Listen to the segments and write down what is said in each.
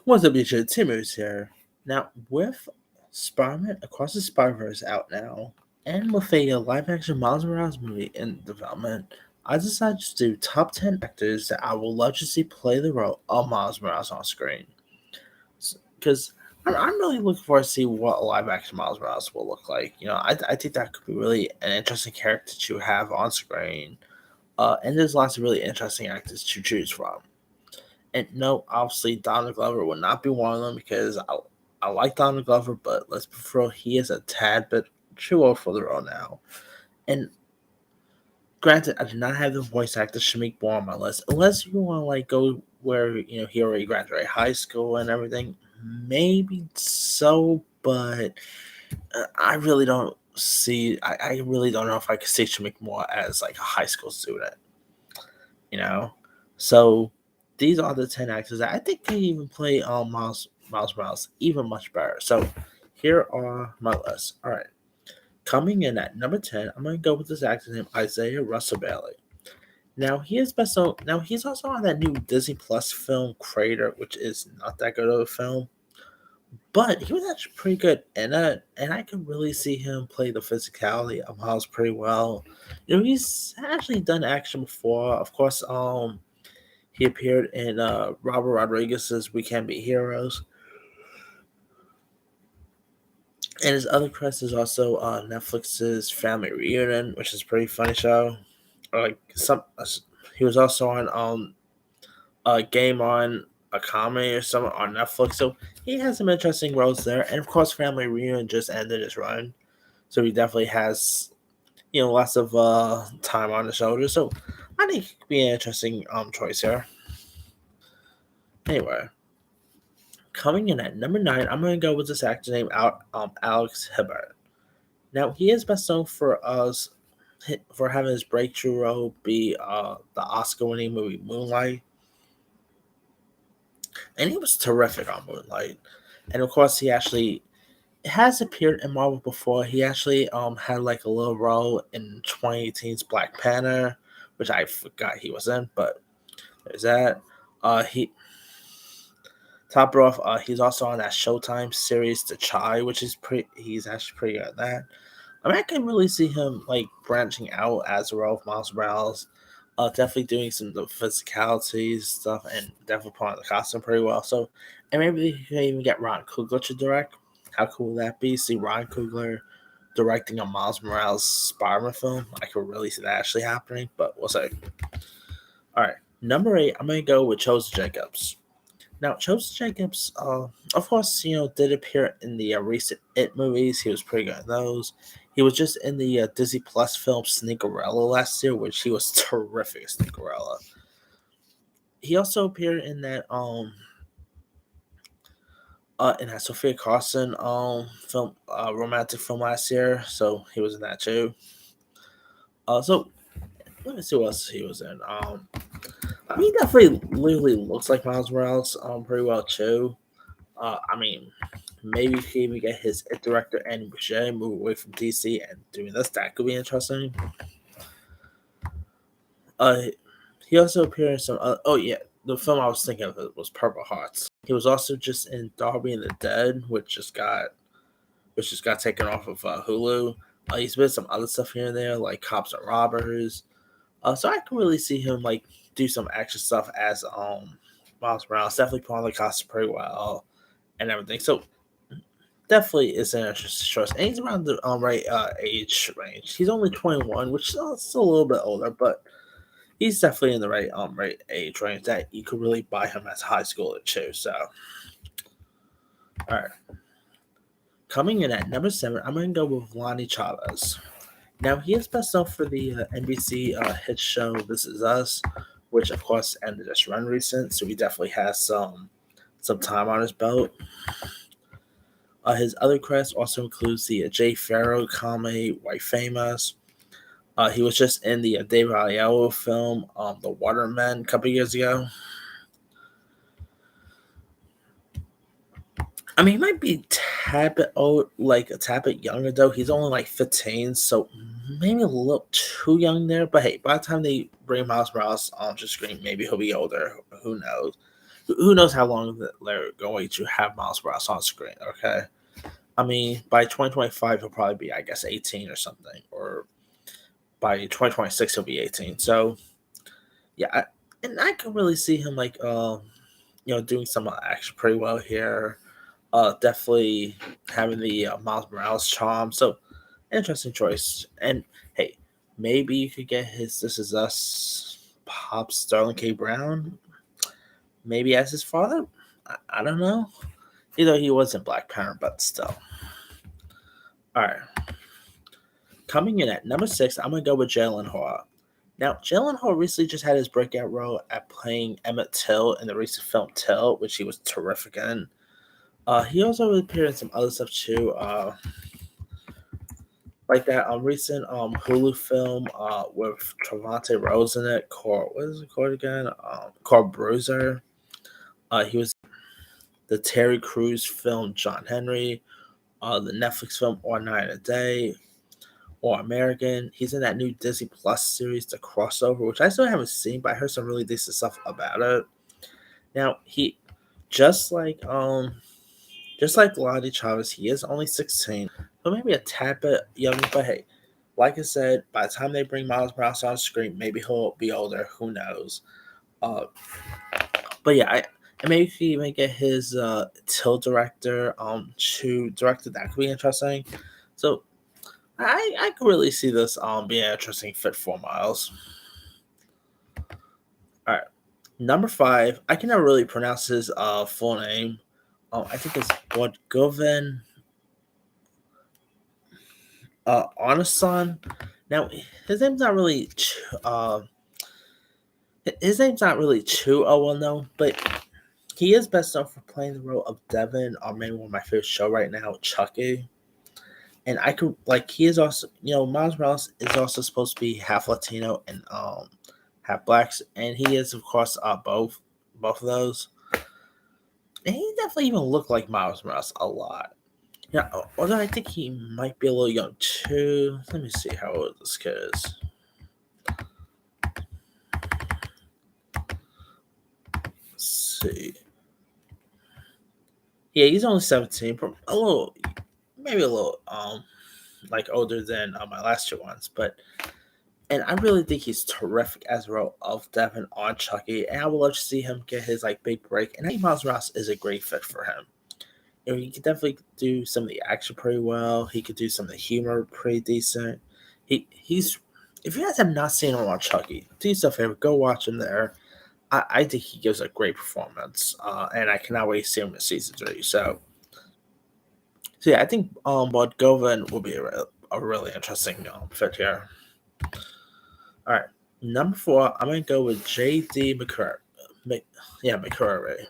What's up, YouTube? Timmy's here. Now, with Spider-Man Across the Spider-Verse out now, and with a live action Miles Morales movie in development, I decided to do top 10 actors that I would love to see play the role of Miles Morales on screen. Because I'm really looking forward to see what a live action Miles Morales will look like. I think that could be really an interesting character to have on screen. And there's lots of really interesting actors to choose from. And no, obviously Donald Glover will not be one of them because I like Donald Glover, but let's be real, he is a tad bit too old for the role now. And granted, I do not have the voice actor Shamik Moore on my list, unless you want to like go where he already graduated high school and everything. Maybe so, but I really don't see. I really don't know if I could see Shamik Moore as like a high school student. you know. So these are the 10 actors that I think can even play Miles Morales even much better. So here are my list. All right, coming in at number 10, I'm gonna go with this actor named Isaiah Russell Bailey. Now he is best known. Now he's also on that new Disney Plus film Crater, which is not that good of a film, but he was actually pretty good in it, and I can really see him play the physicality of Miles pretty well. He's actually done action before. Of course, he appeared in Robert Rodriguez's We Can't Be Heroes. And his other credits is also Netflix's Family Reunion, which is a pretty funny show. Or like he was also on a Game On, a comedy or something on Netflix. So he has some interesting roles there. And of course, Family Reunion just ended its run, so he definitely has lots of time on the shoulder. So I think it could be an interesting choice here. Anyway, coming in at number 9, I'm going to go with this actor named Alex Hibbert. Now, he is best known for having his breakthrough role be the Oscar-winning movie Moonlight, and he was terrific on Moonlight. And of course, he actually has appeared in Marvel before. He actually had like a little role in 2018's Black Panther, which I forgot he was in, but there's that. He Top it off, he's also on that Showtime series The Chai, which is pretty. He's actually pretty good at that. I mean, I can really see him like branching out as a role of Miles Morales. Definitely doing some of the physicality stuff and definitely putting on the costume pretty well. So, and maybe he can even get Ron Coogler to direct. How cool would that be? See Ron Coogler directing a Miles Morales Spider-Man film. I could really see that actually happening, but we'll see. All right, number 8. I'm gonna go with Chose Jacobs. Now, Joseph Jacobs, of course, did appear in the recent It movies. He was pretty good at those. He was just in the Disney Plus film Sneakerella last year, which he was terrific as Sneakerella. He also appeared in that Sophia Carson film, romantic film last year. So he was in that too. So let me see what else he was in. He definitely literally looks like Miles Morales pretty well too. I mean, maybe if he would get his it director Andy Boucher move away from DC and doing this, that could be interesting. Uh, he also appeared in some. Oh yeah, the film I was thinking of was Purple Hearts. He was also just in Darby and the Dead, which just got taken off of Hulu. He's been in some other stuff here and there, like Cops and Robbers. So I can really see him like do some action stuff as Miles Morales. Definitely put on the costume pretty well and everything. So definitely is an interesting choice. And he's around the right age range. He's only 21, which is still a little bit older, but he's definitely in the right age range that you could really buy him as a high schooler too. So, all right, coming in at number 7, I'm gonna go with Lonnie Chavez. Now he is best known for the NBC hit show This Is Us, which of course ended its run recent, so he definitely has some time on his belt. His other credits also includes the Jay Farrow comedy White Famous. He was just in the David Aiello film, The Watermen, a couple years ago. I mean, he might be a tad bit old, like a tad bit younger though. He's only like 15, so maybe a little too young there. But hey, by the time they bring Miles Morales onto screen, maybe he'll be older. Who knows? who knows how long that they're going to have Miles Morales on screen? Okay, I mean by 2025 he'll probably be I guess 18 or something, or by 2026 he'll be 18. So yeah, and I can really see him like doing some action pretty well here. Definitely having the Miles Morales charm. So interesting choice. And hey, maybe you could get his This Is Us pop Sterling K. Brown maybe as his father. I don't know. Either he wasn't Black Panther, but still. All right. Coming in at number 6, I'm gonna go with Jalen Hall. Now, Jalen Hall recently just had his breakout role at playing Emmett Till in the recent film Till, which he was terrific in. He also appeared in some other stuff too, like that recent Hulu film with Trevante Rose in it. Called what is it called again? Called Bruiser. He was the Terry Crews film John Henry, the Netflix film All Night a Day, or American. He's in that new Disney Plus series, The Crossover, which I still haven't seen, but I heard some really decent stuff about it. Now he just like Lottie Chavez, he is only 16, so maybe a tad bit young. But hey, like I said, by the time they bring Miles Morales on screen, maybe he'll be older. Who knows? Uh, but yeah, and maybe if he even get his Till director to direct it, that could be interesting. So I could really see this being an interesting fit for Miles. All right, number 5. I cannot really pronounce his full name. I think it's Bogdan Onason. Now his name's not really too well known, but he is best known for playing the role of Devin on maybe one of my favorite show right now, Chucky. And I could like he is also Miles Morales is also supposed to be half Latino and half blacks, and he is of course both of those. And he definitely even looked like Miles Morales a lot. Yeah, although I think he might be a little young too. Let me see how old this kid is. Let's see. Yeah, he's only 17, a little, maybe a little, like older than my last two ones. But and I really think he's terrific as a role of Devin on Chucky, and I would love to see him get his like big break. And I think Miles Ross is a great fit for him. He could definitely do some of the action pretty well. He could do some of the humor pretty decent. He's If you guys have not seen him on Chucky, do yourself a favor, go watch him there. I think he gives a great performance, and I cannot wait to see him in season 3. So yeah, I think Bud Govan will be a really interesting fit here. All right, number 4, I'm gonna go with J.D. McCurry. McCurry.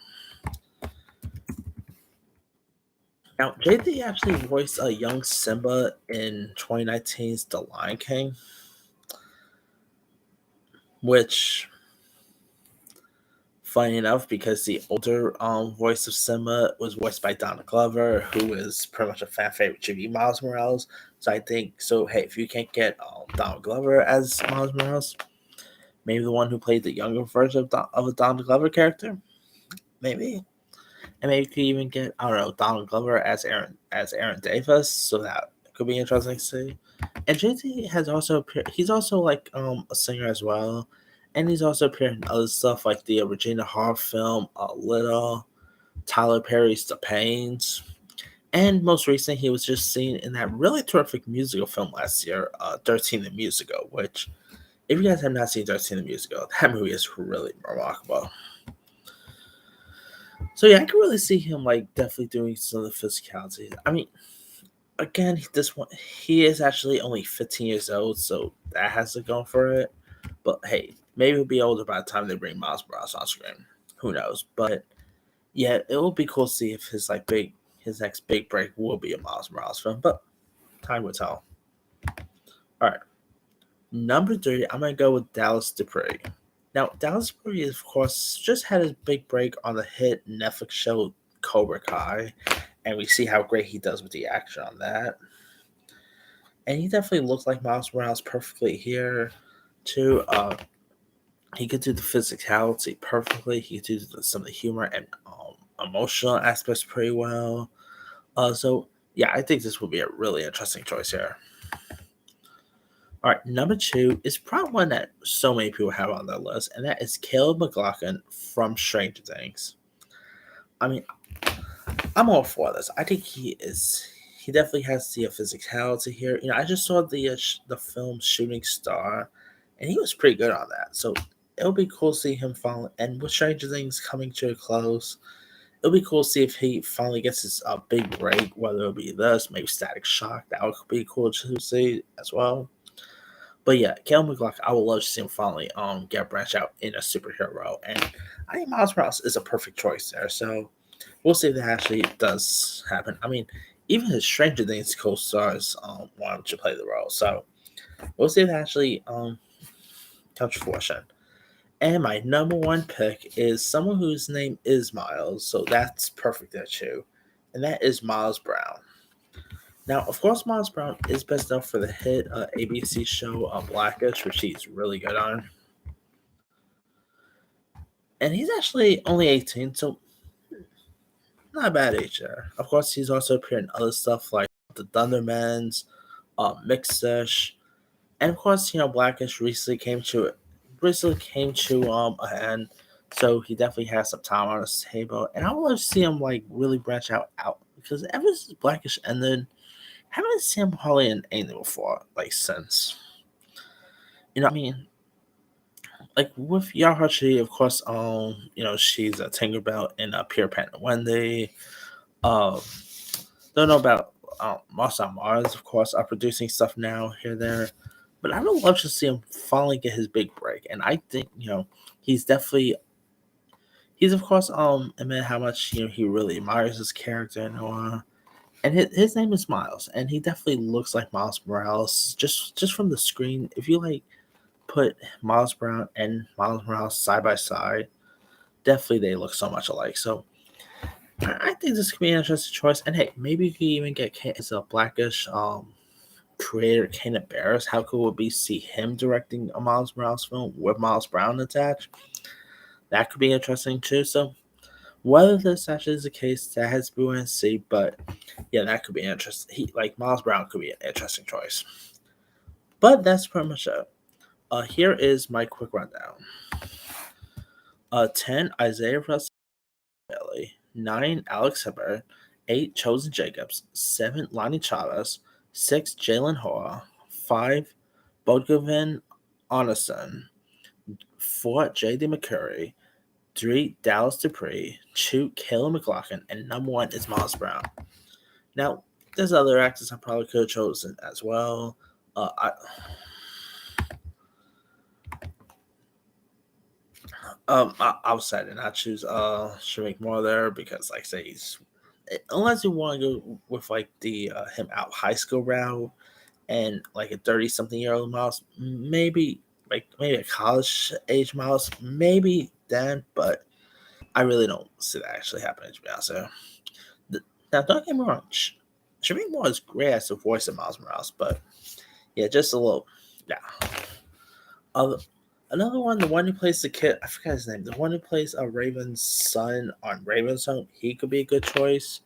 Now, JD actually voiced a young Simba in 2019's The Lion King, which, funny enough, because the older voice of Simba was voiced by Donald Glover, who is pretty much a fan favorite to be Miles Morales. So I think, so hey, if you can't get Donald Glover as Miles Morales, maybe the one who played the younger version of a Donald Glover character, maybe. And maybe you could even get I don't know Donald Glover as Aaron Davis, so that could be interesting to see. And JT has also appeared. He's also like a singer as well, and he's also appeared in other stuff like the Regina Hall film, Little, Tyler Perry's The Pains, and most recently he was just seen in that really terrific musical film last year, 13 the Musical. Which, if you guys have not seen 13 the Musical, that movie is really remarkable. So yeah, I can really see him like definitely doing some of the physicality. I mean, again, this one he is actually only 15 years old, so that has to go for it. But hey, maybe he'll be older by the time they bring Miles Morales on screen. Who knows? But yeah, it will be cool to see if his next big break will be a Miles Morales film. But time will tell. All right, number 3, I'm gonna go with Dallas Dupree. Now, Dallas Dupree, of course, just had his big break on the hit Netflix show Cobra Kai, and we see how great he does with the action on that. And he definitely looks like Miles Morales perfectly here, too. He could do the physicality perfectly. He could do some of the humor and emotional aspects pretty well. So yeah, I think this would be a really interesting choice here. All right, number two is probably one that so many people have on their list, and that is Caleb McLaughlin from Stranger Things. I mean, I'm all for this. I think he is. He definitely has the physicality here. I just saw the film Shooting Star, and he was pretty good on that. So it'll be cool to see him finally. And with Stranger Things coming to a close, it'll be cool to see if he finally gets his big break. Whether it'll be this, maybe Static Shock. That would be cool to see as well. But yeah, Caleb McLaughlin, I would love to see him finally get branched out in a superhero role, and I think Miles Morales is a perfect choice there. So we'll see if that actually does happen. I mean, even his Stranger Things co-stars want him to play the role, so we'll see if that actually comes to fruition. And my number one pick is someone whose name is Miles, so that's perfect there too, and that is Miles Brown. Now, of course, Miles Brown is best known for the hit ABC show Blackish, which he's really good on. And he's actually only 18, so not a bad age there. Of course, he's also appeared in other stuff like The Thundermans, Mixdish, and of course, Blackish recently came to an end, so he definitely has some time on his table. And I would love to see him like really branch out because ever since Blackish ended, I haven't seen him hardly in anything before, like since. I mean, like with Yahachi, of course, she's a Tinkerbell in Peter Pan and Wendy. Um, don't know about Mars on Mars, of course, are producing stuff now here and there. But I would love to see him finally get his big break. And I think, he's definitely he's of course admit how much he really admires his character and his name is Miles, and he definitely looks like Miles Morales just from the screen. If you like put Miles Brown and Miles Morales side by side, definitely they look so much alike. So I think this could be an interesting choice. And hey, maybe you could even get as a Blackish creator Kenneth Barris. How cool would it be to see him directing a Miles Morales film with Miles Brown attached? That could be interesting too. So whether this actually is the case, that has to be wait and see. But yeah, that could be interesting. Miles Brown could be an interesting choice. But that's pretty much it. Here is my quick rundown. 10, Isaiah Russell, 9, Alex Hibbert, 8, Chosen Jacobs, 7, Lonnie Chavez, 6, Jalen Hora, 5, Bodgovin Onason, 4, J.D. McCurry, 3, Dallas Dupree, 2, Caleb McLaughlin, and number 1 is Miles Brown. Now, there's other actors I probably could have chosen as well. I was sad to not choose Shamik Moore there because, like I say, unless you want to go with like the him out high school route and like a 30-something-year-old Miles, maybe a college age Miles, maybe then, but I really don't see that actually happening to be honest. So, now, don't get me wrong, Shamik Moore is great as the voice of Miles Morales, but yeah, just a little, yeah. Another one, the one who plays the kid, I forgot his name. The one who plays Raven's son on Raven's Home, he could be a good choice.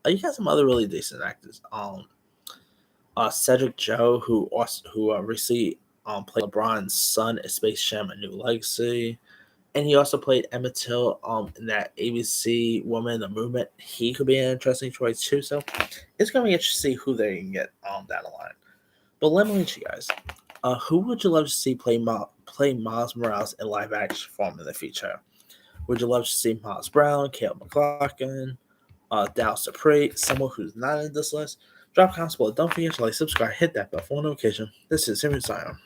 You got some other really decent actors. Cedric Joe, who recently played LeBron's son in Space Jam: A New Legacy, and he also played Emmett Till in that ABC Woman in the Movement. He could be an interesting choice too. So it's gonna be interesting to see who they can get down the line. But let me ask you guys. Who would you love to see play Miles Morales in live action form in the future? Would you love to see Miles Brown, Caleb McLaughlin, Dallas Dupree, someone who's not in this list? Drop comments below. Don't forget to like, subscribe, hit that bell for notification. This is Henry Zion.